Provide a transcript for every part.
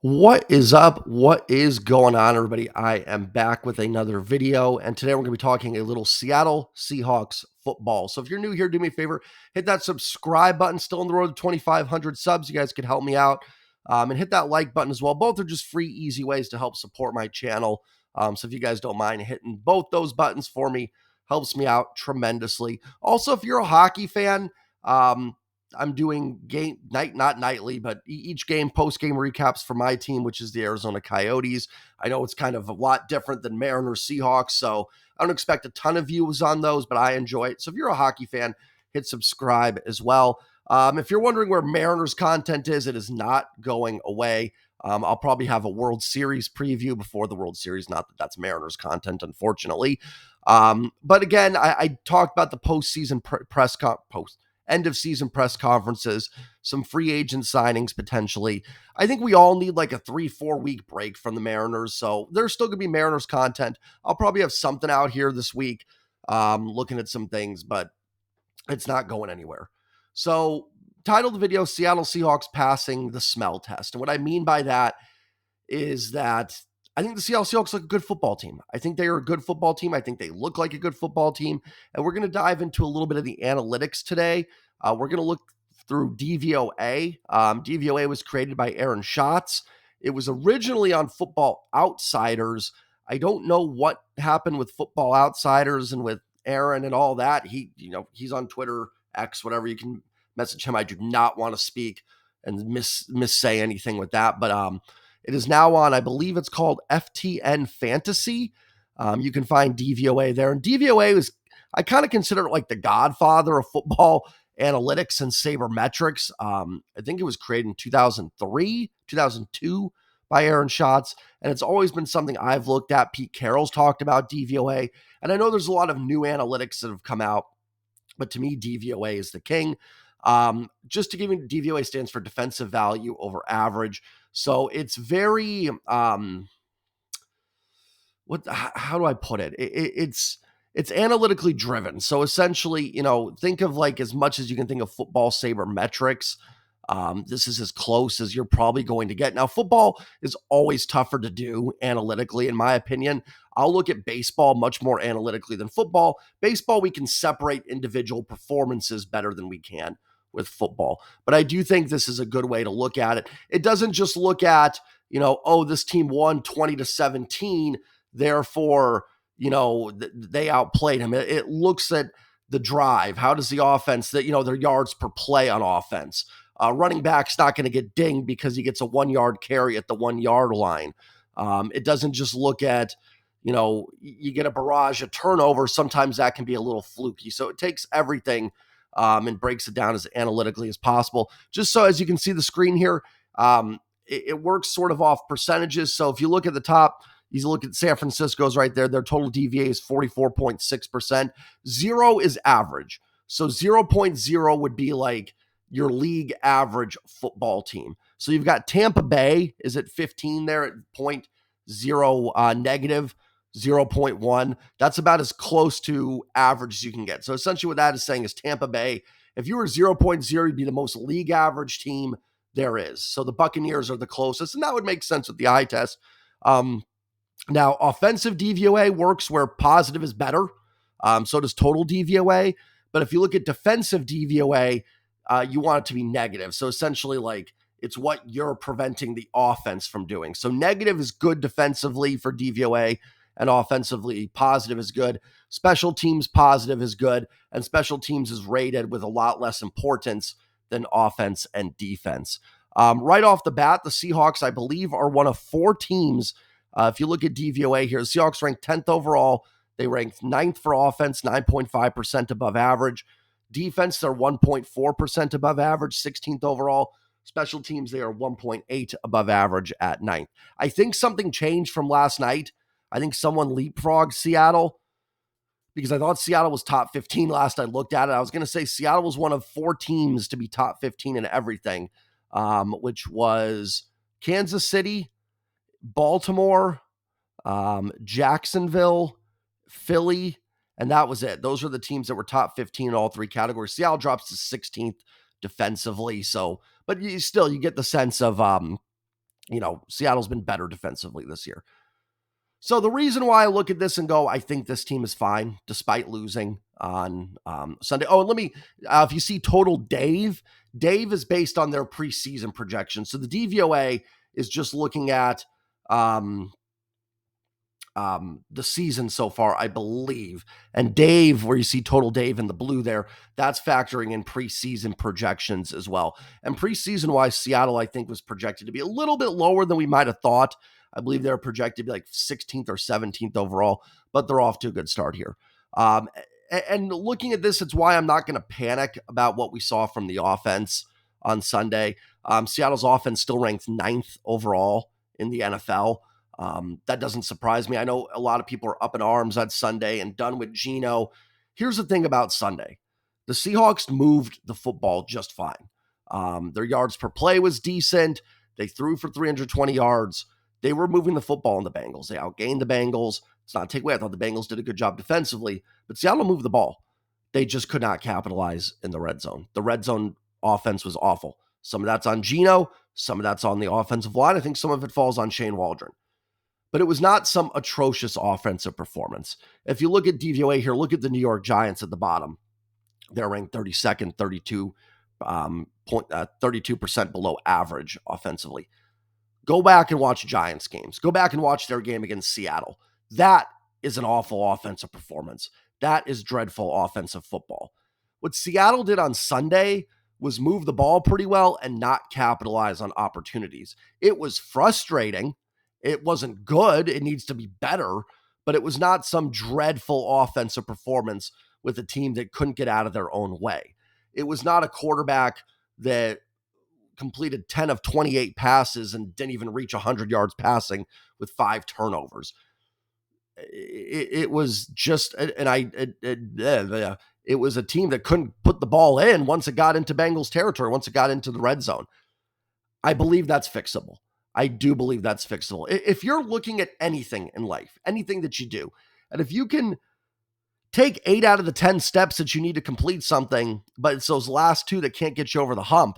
What is up? What is going on, everybody? I am back with another video, and today we're going to be talking a little Seattle Seahawks football. So if you're new here, do me a favor, hit that subscribe button. Still on the road to 2,500 subs. You guys can help me out, and hit that like button as well. Both are just free, easy ways to help support my channel. So if you guys don't mind hitting both those buttons for me, helps me out tremendously. Also, if you're a hockey fan, I'm doing game night, not nightly, but each game post game recaps for my team, which is the Arizona Coyotes. I know it's kind of a lot different than Mariners Seahawks, so I don't expect a ton of views on those, but I enjoy it. So if you're a hockey fan, hit subscribe as well. If you're wondering where Mariners content is, it is not going away. I'll probably have a World Series preview before the World Series. Not that that's Mariners content, unfortunately. But again, I talked about the postseason end of season press conferences, some free agent signings potentially. I think we all need like a 3-4 week break from the Mariners. So there's still going to be Mariners content. I'll probably have something out here this week, looking at some things, but it's not going anywhere. So, title of the video, Seattle Seahawks passing the smell test. And what I mean by that is that I think the Seattle Seahawks look a good football team. I think they are a good football team. I think they look like a good football team. And we're going to dive into a little bit of the analytics today. We're going to look through DVOA. DVOA was created by Aaron Schatz. It was originally on Football Outsiders. I don't know what happened with Football Outsiders and with Aaron and all that. He's on Twitter, X, whatever. You can message him. I do not want to speak and say anything with that. But it is now on, I believe it's called FTN Fantasy. You can find DVOA there. And DVOA I kind of consider it like the godfather of football analytics and sabermetrics. I think it was created in 2003, 2002 by Aaron Schatz. And it's always been something I've looked at. Pete Carroll's talked about DVOA. And I know there's a lot of new analytics that have come out, but to me, DVOA is the king. Just to give you, DVOA stands for defensive value over average. So it's very, how do I put it? It's analytically driven. So essentially, think of like as much as you can think of football sabermetrics. This is as close as you're probably going to get. Now, football is always tougher to do analytically, in my opinion. I'll look at baseball much more analytically than football. Baseball, we can separate individual performances better than we can with football. But I do think this is a good way to look at it. It doesn't just look at, this team won 20-17, therefore, they outplayed him. It looks at the drive. How does the offense, their yards per play on offense? Running back's not going to get dinged because he gets a 1 yard carry at the 1 yard line. It doesn't just look at, you get a barrage of turnovers. Sometimes that can be a little fluky. So it takes everything and breaks it down as analytically as possible. Just so as you can see the screen here, it works sort of off percentages. So if you look at the top, you look at San Francisco's right there. Their total DVA is 44.6%. 0 is average. So 0.0 would be like your league average football team. So you've got Tampa Bay is at 15 there at 0.0 negative 0.1. That's about as close to average as you can get. So essentially what that is saying is Tampa Bay, if you were 0.0, you'd be the most league average team there is. So the Buccaneers are the closest, and that would make sense with the eye test. Now, offensive DVOA works where positive is better. So does total DVOA. But if you look at defensive DVOA, you want it to be negative. So essentially, like, it's what you're preventing the offense from doing. So negative is good defensively for DVOA, and offensively positive is good. Special teams positive is good, and special teams is rated with a lot less importance than offense and defense. Right off the bat, the Seahawks, I believe, are one of 4 teams. If you look at DVOA here, the Seahawks ranked 10th overall. They ranked 9th for offense, 9.5% above average. Defense, they're 1.4% above average, 16th overall. Special teams, they are 1.8 above average at 9th. I think something changed from last night. I think someone leapfrogged Seattle because I thought Seattle was top 15 last I looked at it. I was going to say Seattle was one of 4 teams to be top 15 in everything, which was Kansas City, Baltimore, Jacksonville, Philly, and that was it. Those are the teams that were top 15 in all 3 categories. Seattle drops to 16th defensively. So, but you get the sense of Seattle's been better defensively this year. So the reason why I look at this and go, I think this team is fine despite losing on Sunday. Oh, and if you see total Dave is based on their preseason projections. So the DVOA is just looking at the season so far, I believe. And Dave, where you see total Dave in the blue there, that's factoring in preseason projections as well. And preseason wise, Seattle, I think, was projected to be a little bit lower than we might have thought. I believe they were projected to be like 16th or 17th overall, but they're off to a good start here. And looking at this, it's why I'm not going to panic about what we saw from the offense on Sunday. Seattle's offense still ranked 9th overall in the NFL. That doesn't surprise me. I know a lot of people are up in arms on Sunday and done with Geno. Here's the thing about Sunday. The Seahawks moved the football just fine. Their yards per play was decent. They threw for 320 yards. They were moving the football in the Bengals. They outgained the Bengals. It's not a take away. I thought the Bengals did a good job defensively, but Seattle moved the ball. They just could not capitalize in the red zone. The red zone offense was awful. Some of that's on Geno. Some of that's on the offensive line. I think some of it falls on Shane Waldron. But it was not some atrocious offensive performance. If you look at DVOA here, look at the New York Giants at the bottom. They're ranked 32nd, 32% below average offensively. Go back and watch Giants games. Go back and watch their game against Seattle. That is an awful offensive performance. That is dreadful offensive football. What Seattle did on Sunday was move the ball pretty well and not capitalize on opportunities. It was frustrating. It wasn't good. It needs to be better, but it was not some dreadful offensive performance with a team that couldn't get out of their own way. It was not a quarterback that completed 10 of 28 passes and didn't even reach 100 yards passing with 5 turnovers. It was just, it was a team that couldn't put the ball in once it got into Bengals territory, once it got into the red zone. I believe that's fixable. I do believe that's fixable. If you're looking at anything in life, anything that you do, and if you can take 8 out of the 10 steps that you need to complete something, but it's those last 2 that can't get you over the hump,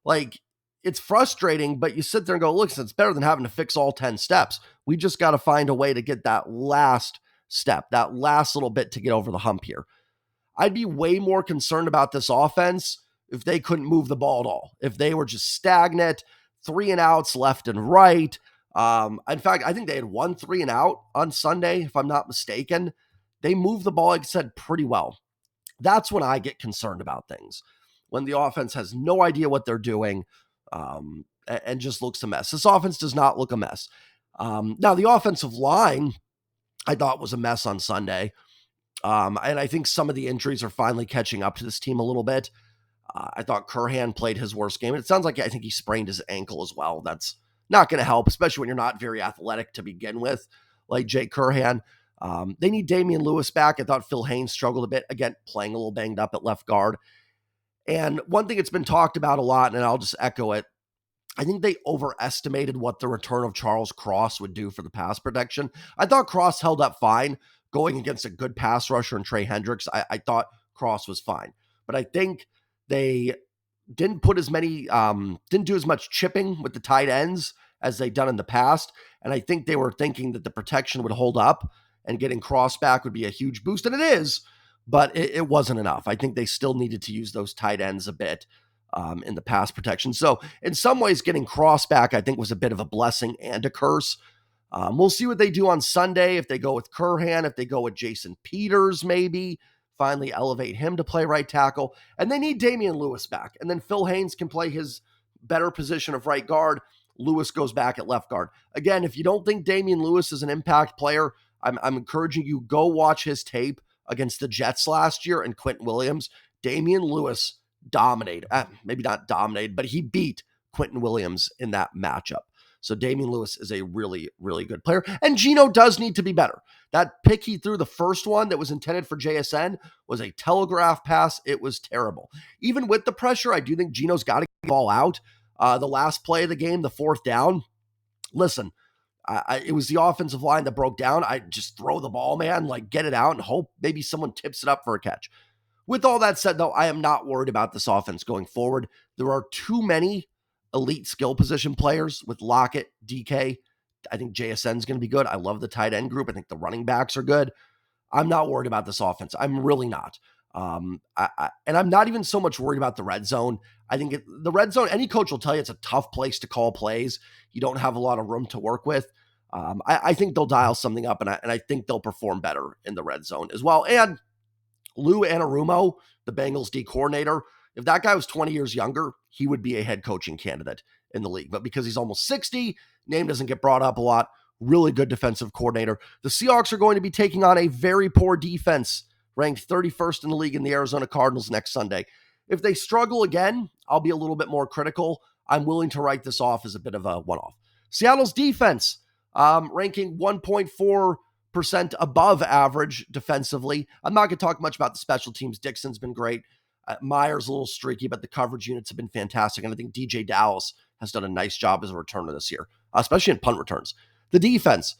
like, it's frustrating, but you sit there and go, look, it's better than having to fix all 10 steps. We just got to find a way to get that last step, that last little bit to get over the hump here. I'd be way more concerned about this offense if they couldn't move the ball at all, if they were just stagnant, 3 and outs left and right. In fact, I think they had 1 3 and out on Sunday, if I'm not mistaken. They moved the ball, like I said, pretty well. That's when I get concerned about things, when the offense has no idea what they're doing and just looks a mess. This offense does not look a mess. Now, the offensive line, I thought, was a mess on Sunday. And I think some of the injuries are finally catching up to this team a little bit. I thought Curhan played his worst game. And it sounds like I think he sprained his ankle as well. That's not going to help, especially when you're not very athletic to begin with, like Jake Curhan. They need Damian Lewis back. I thought Phil Haynes struggled a bit, again, playing a little banged up at left guard. And one thing that's been talked about a lot, and I'll just echo it, I think they overestimated what the return of Charles Cross would do for the pass protection. I thought Cross held up fine going against a good pass rusher and Trey Hendricks. I thought Cross was fine. But I think they didn't put didn't do as much chipping with the tight ends as they've done in the past. And I think they were thinking that the protection would hold up and getting Cross back would be a huge boost. And it is, but it wasn't enough. I think they still needed to use those tight ends a bit in the pass protection. So in some ways, getting Cross back, I think, was a bit of a blessing and a curse. We'll see what they do on Sunday. If they go with Curhan, if they go with Jason Peters, maybe finally elevate him to play right tackle. And they need Damian Lewis back. And then Phil Haynes can play his better position of right guard. Lewis goes back at left guard. Again, if you don't think Damian Lewis is an impact player, I'm encouraging you, go watch his tape against the Jets last year and Quentin Williams. Damian Lewis dominated, maybe not dominated, but he beat Quentin Williams in that matchup. So Damian Lewis is a really, really good player. And Geno does need to be better. That pick he threw, the first one that was intended for JSN, was a telegraph pass. It was terrible. Even with the pressure, I do think Geno's got to get the ball out. The last play of the game, the 4th down, listen, it was the offensive line that broke down. I just throw the ball, man, like get it out and hope maybe someone tips it up for a catch. With all that said, though, I am not worried about this offense going forward. There are too many elite skill position players with Lockett, DK. I think JSN is going to be good. I love the tight end group. I think the running backs are good. I'm not worried about this offense. I'm really not. And I'm not even so much worried about the red zone. I think the red zone, any coach will tell you it's a tough place to call plays. You don't have a lot of room to work with. I think they'll dial something up, and I think they'll perform better in the red zone as well. And Lou Anarumo, the Bengals D coordinator, if that guy was 20 years younger, he would be a head coaching candidate in the league. But because he's almost 60, name doesn't get brought up a lot. Really good defensive coordinator. The Seahawks are going to be taking on a very poor defense, ranked 31st in the league in the Arizona Cardinals next Sunday. If they struggle again, I'll be a little bit more critical. I'm willing to write this off as a bit of a one-off. Seattle's defense, ranking 1.4% above average defensively. I'm not going to talk much about the special teams. Dixon's been great. Myers a little streaky, but the coverage units have been fantastic. And I think DJ Dallas has done a nice job as a returner this year, especially in punt returns. The defense.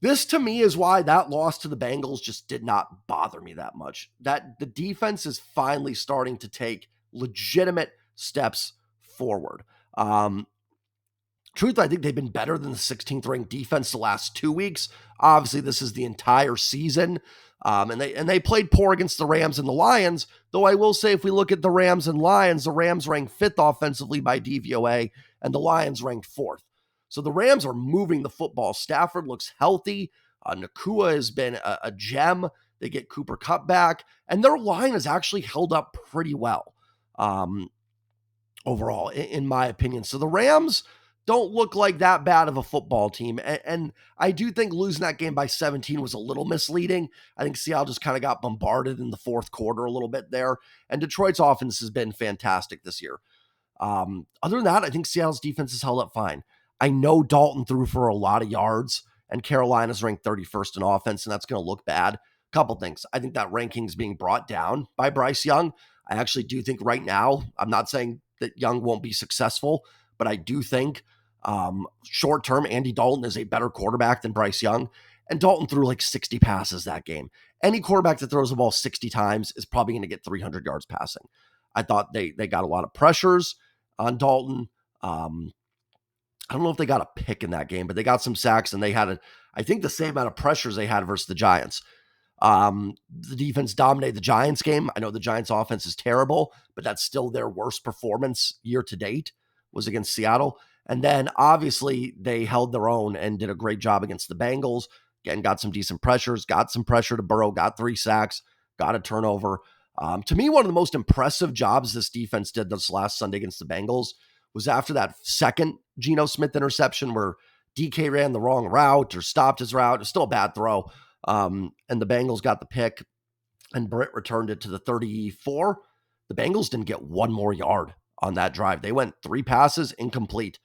This to me is why that loss to the Bengals just did not bother me that much. That the defense is finally starting to take legitimate steps forward. Truth, I think they've been better than the 16th ranked defense the last 2 weeks. Obviously, this is the entire season. And they played poor against the Rams and the Lions, though I will say if we look at the Rams and Lions, the Rams ranked 5th offensively by DVOA, and the Lions ranked 4th. So the Rams are moving the football. Stafford looks healthy. Nakua has been a gem. They get Cooper Kupp back, and their line has actually held up pretty well overall, in my opinion. So the Rams don't look like that bad of a football team. And I do think losing that game by 17 was a little misleading. I think Seattle just kind of got bombarded in the fourth quarter a little bit there. And Detroit's offense has been fantastic this year. Other than that, I think Seattle's defense has held up fine. I know Dalton threw for a lot of yards, and Carolina's ranked 31st in offense, and that's going to look bad. Couple things. I think that ranking is being brought down by Bryce Young. I actually do think right now, I'm not saying that Young won't be successful, but I do think short-term, Andy Dalton is a better quarterback than Bryce Young, and Dalton threw like 60 passes that game. Any quarterback that throws the ball 60 times is probably going to get 300 yards passing. I thought they got a lot of pressures on Dalton. I don't know if they got a pick in that game, but they got some sacks, and they had, I think, the same amount of pressures they had versus the Giants. The defense dominated the Giants game. I know the Giants offense is terrible, but that's still their worst performance year to date was against Seattle. And then obviously they held their own and did a great job against the Bengals. Again, got some decent pressures, got some pressure to Burrow, got 3 sacks, got a turnover. To me, one of the most impressive jobs this defense did this last Sunday against the Bengals was after that second Geno Smith interception where DK ran the wrong route or stopped his route. It was still a bad throw. And the Bengals got the pick, and Britt returned it to the 34. The Bengals didn't get one more yard on that drive. They went 3 passes, incomplete,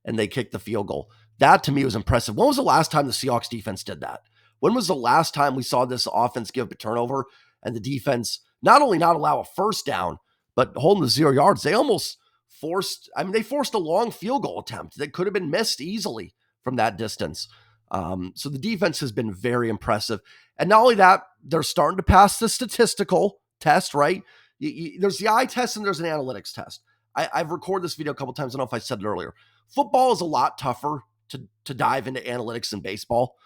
and they kicked the field goal. That, to me, was impressive. When was the last time the Seahawks defense did that? When was the last time we saw this offense give up a turnover and the defense not only not allow a first down, but hold them to 0 yards? They almost forced a long field goal attempt that could have been missed easily from that distance. So the defense has been very impressive. And not only that, they're starting to pass the statistical test, right? There's the eye test and there's an analytics test. I've recorded this video a couple times. I don't know if I said it earlier. Football is a lot tougher to dive into analytics than baseball.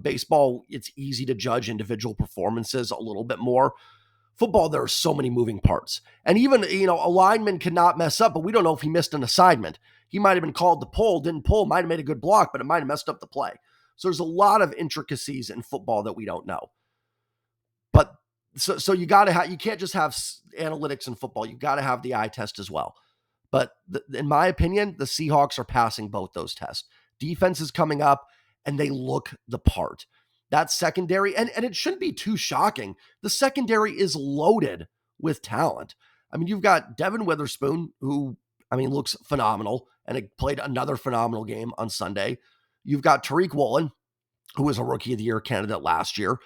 Baseball, it's easy to judge individual performances a little bit more. Football, there are so many moving parts. And even, a lineman cannot mess up, but we don't know if he missed an assignment. He might have been called to pull, didn't pull, might have made a good block, but it might have messed up the play. So there's a lot of intricacies in football that we don't know. But so you got to have, you can't just have analytics in football. You got to have the eye test as well. But in my opinion, the Seahawks are passing both those tests. Defense is coming up, and they look the part. That secondary, and it shouldn't be too shocking. The secondary is loaded with talent. I mean, you've got Devin Witherspoon, who, looks phenomenal, and it played another phenomenal game on Sunday. You've got Tariq Woolen, who was a Rookie of the Year candidate last year.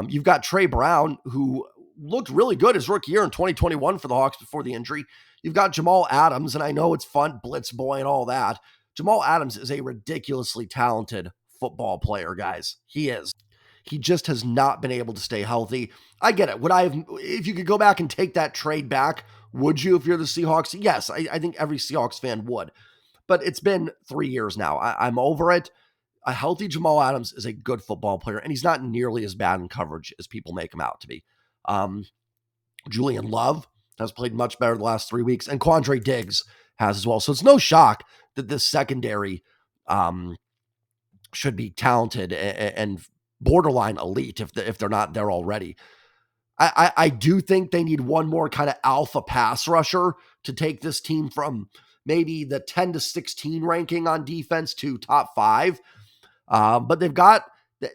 You've got Trey Brown, who looked really good his rookie year in 2021 for the Hawks before the injury. You've got Jamal Adams, and I know it's fun, blitz boy and all that. Jamal Adams is a ridiculously talented football player, guys. He is. He just has not been able to stay healthy. I get it. If you could go back and take that trade back, Would you if you're the Seahawks? Yes, I think every Seahawks fan would. But it's been 3 years now. I'm over it. A healthy Jamal Adams is a good football player, and he's not nearly as bad in coverage as people make him out to be. Um, Julian Love has played much better the last 3 weeks, and Quandre Diggs has as well. So it's no shock that this secondary should be talented and borderline elite if they're not there already. I do think they need one more kind of alpha pass rusher to take this team from maybe the 10 to 16 ranking on defense to top 5. But they've got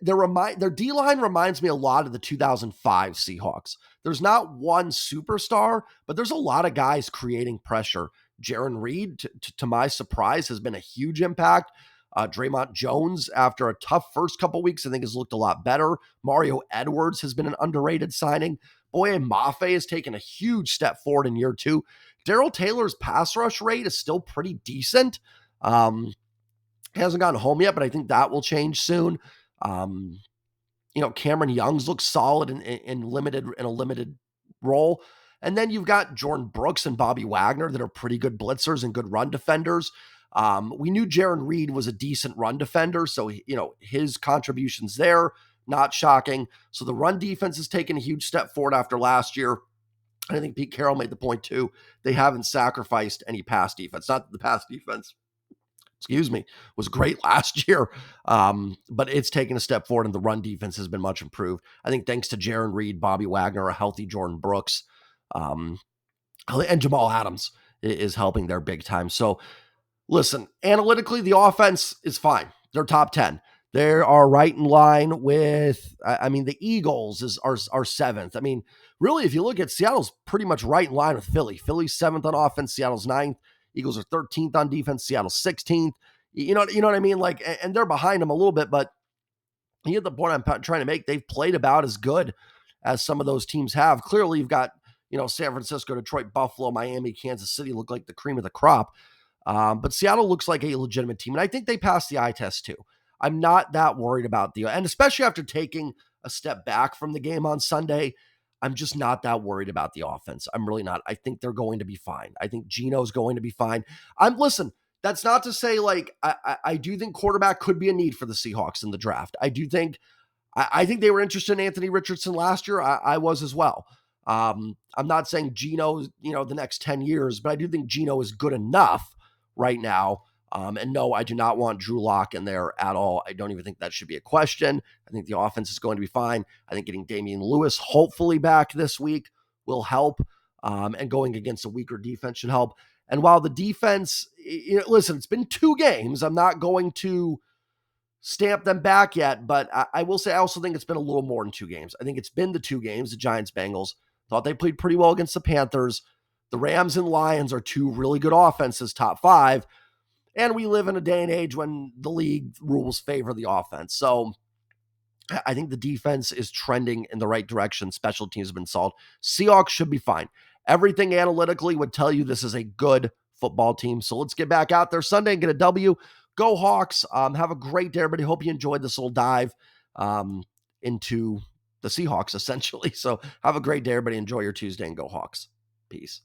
their D line reminds me a lot of the 2005 Seahawks. There's not one superstar, but there's a lot of guys creating pressure. Jaron Reed, to my surprise, has been a huge impact. Draymond Jones, after a tough first couple weeks, I think has looked a lot better. Mario Edwards has been an underrated signing. Boye Mafe has taken a huge step forward in year 2. Darrell Taylor's pass rush rate is still pretty decent. He hasn't gotten home yet, but I think that will change soon. Cameron Young's looks solid in a limited role. And then you've got Jordan Brooks and Bobby Wagner that are pretty good blitzers and good run defenders. We knew Jaron Reed was a decent run defender, so his contributions there, not shocking. So the run defense has taken a huge step forward after last year. And I think Pete Carroll made the point too. They haven't sacrificed any pass defense. Not that the pass defense, was great last year. But it's taken a step forward, and the run defense has been much improved. I think thanks to Jaron Reed, Bobby Wagner, a healthy Jordan Brooks, and Jamal Adams is helping there big time. So listen, analytically, the offense is fine. They're top 10. They are right in line with, the Eagles are 7th. Really, if you look at Seattle's pretty much right in line with Philly. Philly's 7th on offense, Seattle's 9th. Eagles are 13th on defense, Seattle's 16th. You know what I mean? And they're behind them a little bit, but you get the point I'm trying to make. They've played about as good as some of those teams have. Clearly, you've got, San Francisco, Detroit, Buffalo, Miami, Kansas City look like the cream of the crop. But Seattle looks like a legitimate team, and I think they passed the eye test too. I'm not that worried about and especially after taking a step back from the game on Sunday, I'm just not that worried about the offense. I'm really not. I think they're going to be fine. I think Geno's going to be fine. Listen, that's not to say I do think quarterback could be a need for the Seahawks in the draft. I do think I think they were interested in Anthony Richardson last year. I was as well. I'm not saying Geno, the next 10 years, but I do think Geno is good enough right now. And no, I do not want Drew Lock in there at all. I don't even think that should be a question. I think the offense is going to be fine. I think getting Damian Lewis hopefully back this week will help. And going against a weaker defense should help. And while the defense, listen, it's been 2 games. I'm not going to stamp them back yet, but I will say I also think it's been a little more than 2 games. I think it's been the 2 games, the Giants, Bengals. Thought they played pretty well against the Panthers. The Rams and Lions are 2 really good offenses, top 5. And we live in a day and age when the league rules favor the offense. So I think the defense is trending in the right direction. Special teams have been solid. Seahawks should be fine. Everything analytically would tell you this is a good football team. So let's get back out there Sunday and get a W. Go Hawks. Have a great day, everybody. Hope you enjoyed this little dive into the Seahawks, essentially. So have a great day, everybody. Enjoy your Tuesday and go Hawks. Peace.